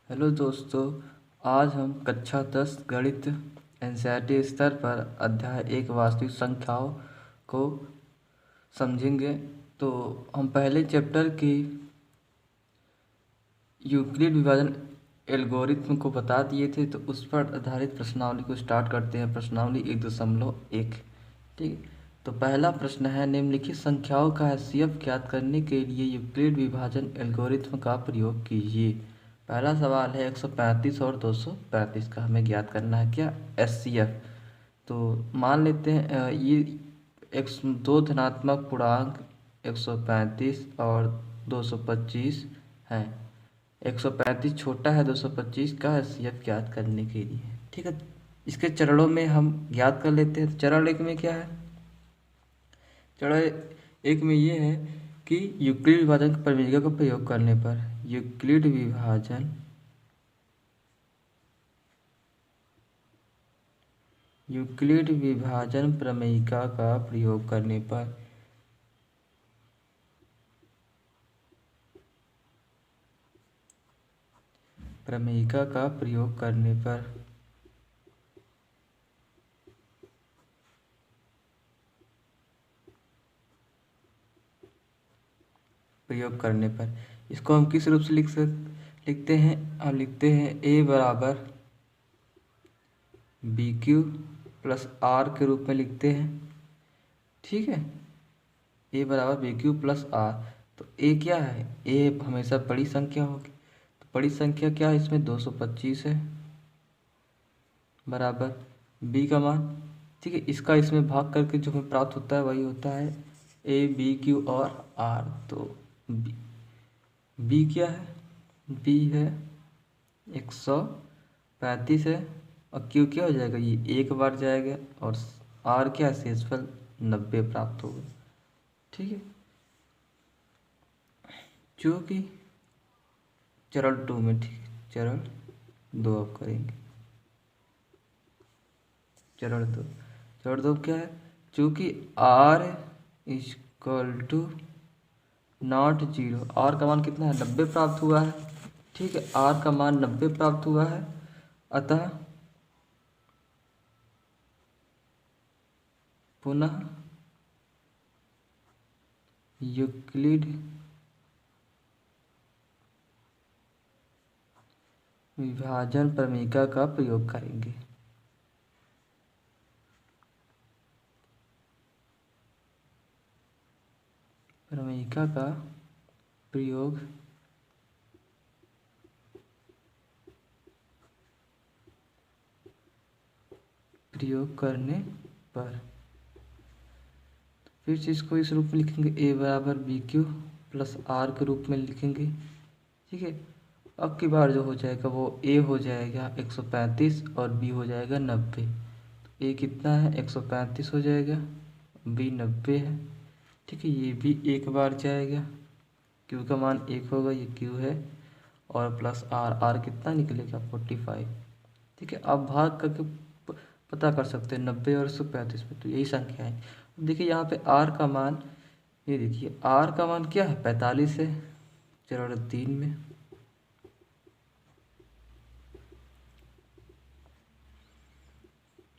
Hello दोस्तों। आज हम कक्षा 10 गणित एनसीईआरटी स्तर पर अध्याय 1 वास्तविक संख्याओं को समझेंगे। तो हम पहले चैप्टर की यूक्लिड विभाजन एल्गोरिथ्म को बता दिए थे, तो उस पर आधारित प्रश्नावली को स्टार्ट करते हैं। प्रश्नावली 1.1। ठीक। तो पहला प्रश्न है, निम्नलिखित संख्याओं का एचसीएफ ज्ञात करने के लिए यूक्लिड विभाजन एल्गोरिथ्म का प्रयोग कीजिए। पहला सवाल है 135 और 235 का हमें ज्ञात करना है क्या, एचसीएफ। तो मान लेते हैं ये एक दो धनात्मक पूर्णांक 135 और 225 हैं। 135 छोटा है 225 का एचसीएफ ज्ञात करने के लिए। ठीक है, इसके चरणों में हम ज्ञात कर लेते हैं। चरण एक में क्या है, चरण एक में ये है कि यूक्लिड विभाजन प्रमेय का प्रयोग करने पर यूक्लिड विभाजन प्रमेयिका का प्रयोग करने पर प्रमेयिका का प्रयोग करने पर इसको हम किस रूप से लिखते हैं, हम लिखते हैं a बराबर बी क्यू प्लस आर के रूप में लिखते हैं। ठीक है, a बराबर बी क्यू प्लस आर। तो a क्या है, a हमेशा बड़ी संख्या होगी। तो बड़ी संख्या क्या है, इसमें 225 है, बराबर b का मान। ठीक है, इसका इसमें भाग करके जो हमें प्राप्त होता है वही होता है a बी क्यू और r। तो b क्या है, b है 135 है, और q क्या हो जाएगा, ये एक बार जाएगा, और r क्या है, शेषफल 90 प्राप्त होगा। ठीक है, जो कि चरण 2 में, ठीक है, चरण 2 अब करेंगे। चरण दो क्या है, चूँकि r equal to not zero, r का मान कितना है, 90 प्राप्त हुआ है। ठीक है, r का मान 90 प्राप्त हुआ है, अतः पुनः यूक्लिड विभाजन प्रमेयिका का प्रयोग करेंगे। प्रमेयिका का प्रयोग करने पर फिर से इसको इस रूप में लिखेंगे, a बराबर बी क्यू प्लस आर के रूप में लिखेंगे। ठीक है, अब की बार जो हो जाएगा वो a हो जाएगा 135 और b हो जाएगा 90। तो a कितना है, 135 हो जाएगा, b 90 है। ठीक है, ये भी एक बार जाएगा, q का मान 1 होगा, ये q है, और प्लस r कितना निकलेगा 45। ठीक है, आप भाग करके पता कर सकते हैं 90 और 135 में, तो यही संख्या है। अब देखिए यहाँ पे r का मान, ये देखिए r का मान क्या है, 45 है चरण 3 में।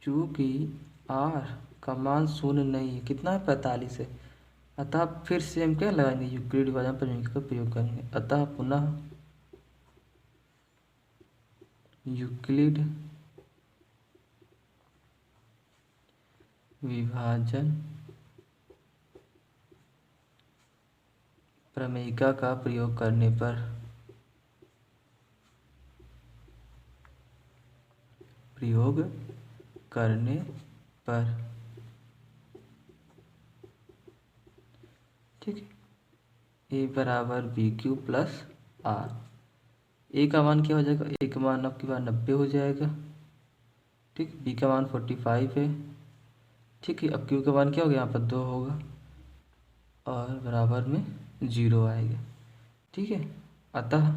चूँकि r का मान शून्य नहीं है, कितना है, 45 है, अतः फिर से हम क्या लगाएंगे, यूक्लिड विभाजन प्रमेय का प्रयोग करेंगे। अतः पुनः यूक्लिड विभाजन प्रमेयिका का प्रयोग करने पर ठीक है, a बराबर बी क्यू प्लस आर। ए का मान क्या हो जाएगा, ए का मान अब की बार 90 हो जाएगा। ठीक, बी का मान 45 है। ठीक है, अब क्यू का मान क्या हो गया, यहाँ पर 2 होगा, और बराबर में 0 आएगा। ठीक है, अतः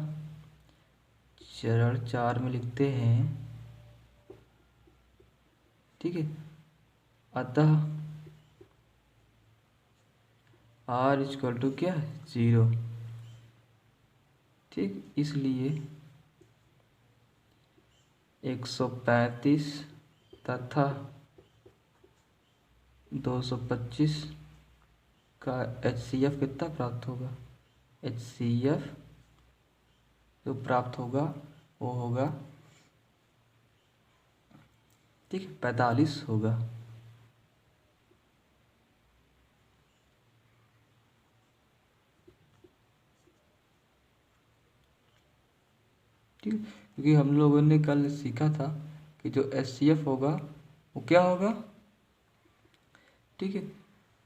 चरण 4 में लिखते हैं। ठीक है, अतः r इक्वल टू क्या है, 0। ठीक, इसलिए 135 तथा 225 का HCF कितना प्राप्त होगा। HCF जो प्राप्त होगा वो होगा, ठीक है, 45 होगा। ठीक है, क्योंकि हम लोगों ने कल सीखा था कि जो HCF होगा वो क्या होगा, ठीक है,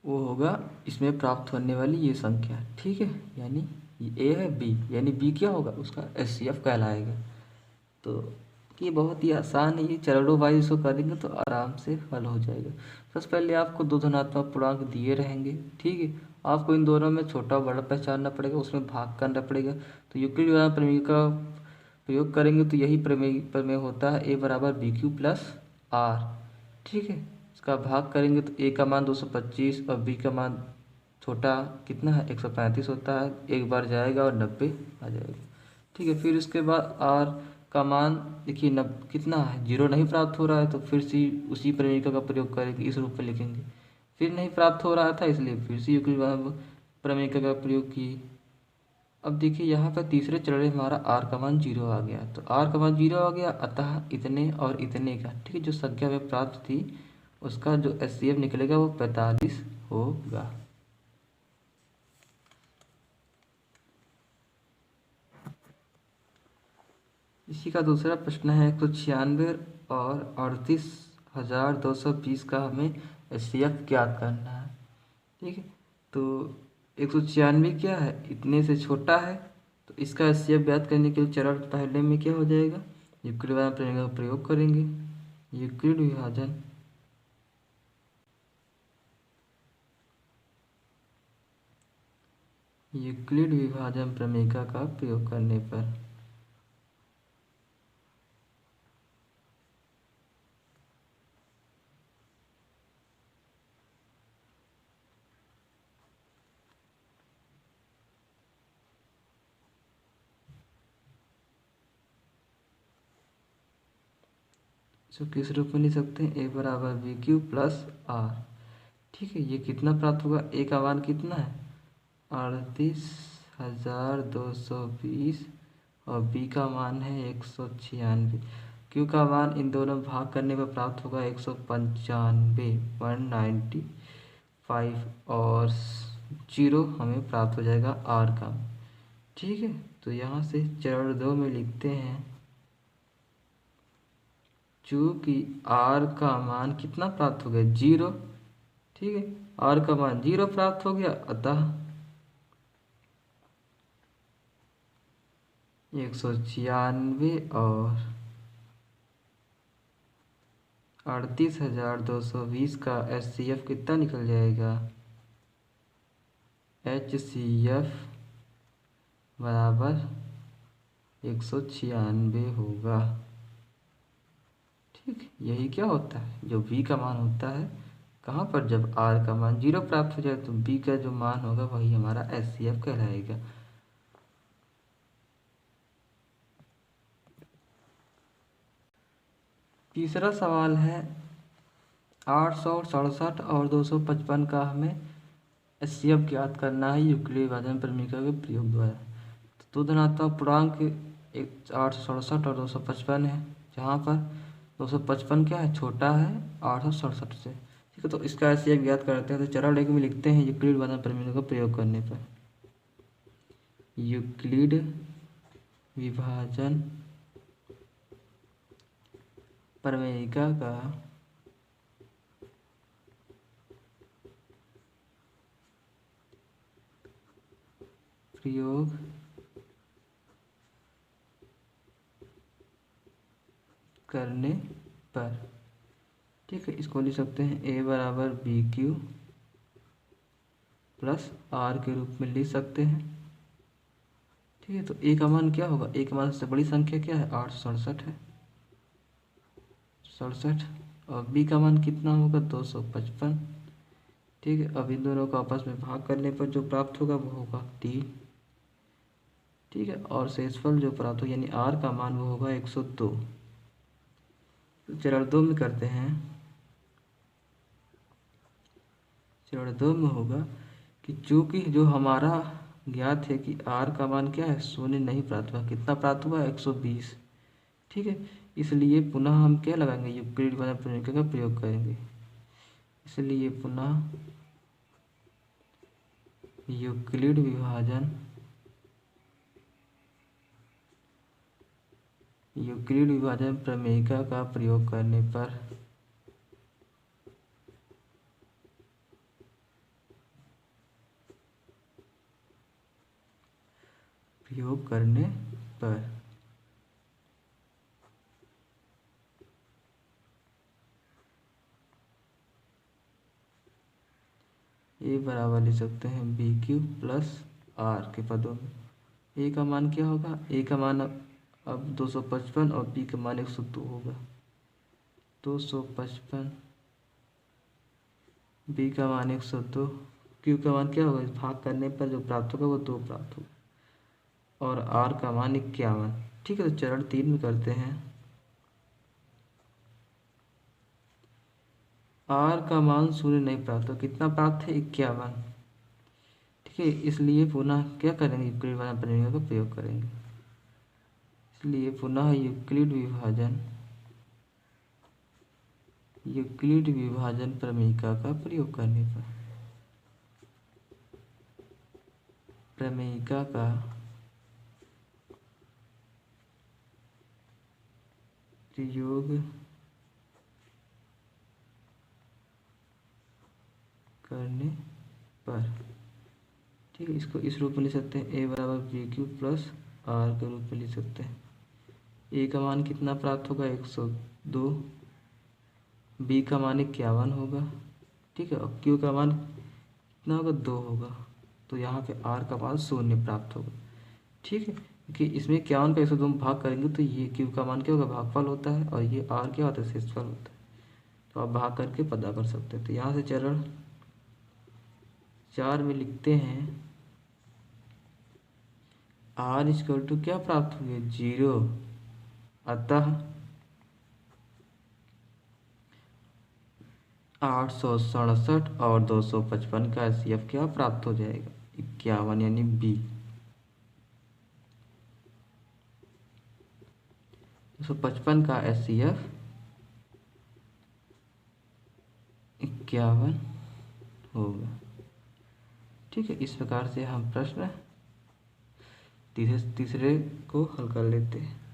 वो होगा इसमें प्राप्त होने वाली ये संख्या, ठीक है, यानी ये A है, B यानी B क्या होगा, उसका HCF कहलाएगा। तो ये बहुत ही आसान है, ये चरणों वाइज इसको करेंगे तो आराम से हल हो जाएगा। सबसे पहले आपको दो धनात्मक पूर्णांक दिए रहेंगे, ठीक है, आपको इन दोनों में छोटा बड़ा पहचानना पड़ेगा, उसमें भाग करना पड़ेगा। तो यूक्लिड वाला प्रमेय का प्रयोग करेंगे तो यही प्रमेय होता है A बराबर BQ प्लस R, ठीक है। इसका भाग करेंगे तो A का मान 225 और B का मान छोटा कितना है 135 होता है, एक बार जाएगा और 90 आ जाएगा, ठीक है। फिर उसके बाद R का मान देखिए कितना है, 0 नहीं प्राप्त हो रहा है तो फिर से उसी प्रमेयिका का प्रयोग करेंगे, इस रूप में लिखेंगे। फिर नहीं प्राप्त हो रहा था इसलिए फिर से यूक्लिड प्रमेयिका का प्रयोग किए। अब देखिए यहाँ पर तीसरे चरण में हमारा R का मान 0 आ गया, तो R का मान 0 आ गया, अतः इतने और इतने का, ठीक है, जो संख्या में प्राप्त थी उसका जो HCF निकलेगा वो 45 होगा। इसी का दूसरा प्रश्न है 196 और 38,220 का हमें HCF ज्ञात करना है, ठीक है। तो 196 क्या है, इतने से छोटा है, तो इसका HCF ज्ञात करने के लिए चरण पहले में क्या हो जाएगा, यूक्लिड विभाजन प्रमेय का प्रयोग करेंगे। यूक्लिड विभाजन प्रमेयिका का प्रयोग करने पर इसको किस रूप में लिख सकते हैं, A बराबर BQ प्लस R, ठीक है। ये कितना प्राप्त होगा, A का मान कितना है 38,220 और B का मान है 196। Q का मान इन दोनों भाग करने पर प्राप्त होगा 195 195 और 0 हमें प्राप्त हो जाएगा R का, ठीक है। तो यहाँ से चरण 2 में लिखते हैं, चूँकि R का मान कितना प्राप्त हो गया 0, ठीक है, R का मान 0 प्राप्त हो गया, अतः 196 और 38,220 का HCF कितना निकल जाएगा, HCF बराबर 196 होगा, ठीक। यही क्या होता है, जो B का मान होता है कहाँ पर, जब R का मान 0 प्राप्त हो जाए तो B का जो मान होगा वही हमारा HCF कहलाएगा। तीसरा सवाल है 867 और 255 का हमें HCF ज्ञात करना है यूक्लिड विभाजन प्रमेयिका के प्रयोग द्वारा। तो दो धनात्मक पूर्णांक 867 और 255 है, जहाँ पर 255 क्या है, छोटा है 867 से, ठीक है। तो इसका HCF ज्ञात करते हैं, तो चरण 1 में लिखते हैं यूक्लिड विभाजन प्रमेय का प्रयोग करने पर, यूक्लिड विभाजन प्रमेयिका का प्रयोग करने पर, ठीक है। इसको लिख सकते हैं A बराबर BQ प्लस R के रूप में लिख सकते हैं, ठीक है। तो A का मान क्या होगा, A का मान सबसे बड़ी संख्या क्या है 867 है, 67, और B का मान कितना होगा 255, ठीक है। अब इन दोनों को आपस में भाग करने पर जो प्राप्त होगा वो होगा 3, ठीक है। और शेषफल जो प्राप्त हो यानी R का मान वो होगा 102, तो चरण 2 में करते हैं। चरण 2 में होगा कि चूंकि जो हमारा ज्ञात है कि आर का मान क्या है, शून्य नहीं प्राप्त हुआ। कितना प्राप्त हुआ, 120। ठीक है, इसलिए पुनः हम क्या लगाएंगे, यूक्लिड विभाजन प्रमेय का प्रयोग करेंगे। इसलिए पुनः यूक्लिड विभाजन प्रमेयिका का प्रयोग करने पर ए बराबर लिख सकते हैं बी क्यू प्लस आर के पदों में। ए का मान क्या होगा, ए का मान अब 255 और बी का मान 102 होगा। 255, बी का मान 102, क्यू का मान क्या होगा, इस भाग करने पर जो प्राप्त होगा वो 2 प्राप्त होगा, और आर का मान 51। ठीक है, तो चरण 3 में करते हैं। आर का मान शून्य नहीं प्राप्त हो, कितना प्राप्त है, 51। ठीक है, इसलिए पुनः क्या करेंगे, यूक्लिड विभाजन प्रमेय का प्रयोग करेंगे। इसलिए पुनः यूक्लिड विभाजन प्रमेयिका का प्रयोग करने पर प्रमेयिका का प्रयोग करने पर, ठीक है, इसको इस रूप में लिख सकते हैं, ए बराबर बी क्यू प्लस आर के रूप में लिख सकते हैं। ए का मान कितना प्राप्त होगा, 102, बी का मान 51 होगा। ठीक है, और क्यू का मान कितना होगा, 2 होगा। तो यहाँ पे आर का मान 0 प्राप्त होगा। ठीक है, कि इसमें 51 का 102 में भाग करेंगे तो ये क्यू का मान क्या होगा, भागफल होता है, और ये आर क्या होता है, शेषफल होता है। तो आप भाग करके पता कर सकते हैं। तो यहाँ से चरण 4 में लिखते हैं, आर इक्वल टू क्या प्राप्त हो गया, 0। अतः 867 और 255 का एचसीएफ क्या प्राप्त हो जाएगा, 51, यानी बी। 255 का एचसीएफ 51 होगा। ठीक है, इस प्रकार से हम प्रश्न तीसरे को हल कर लेते हैं।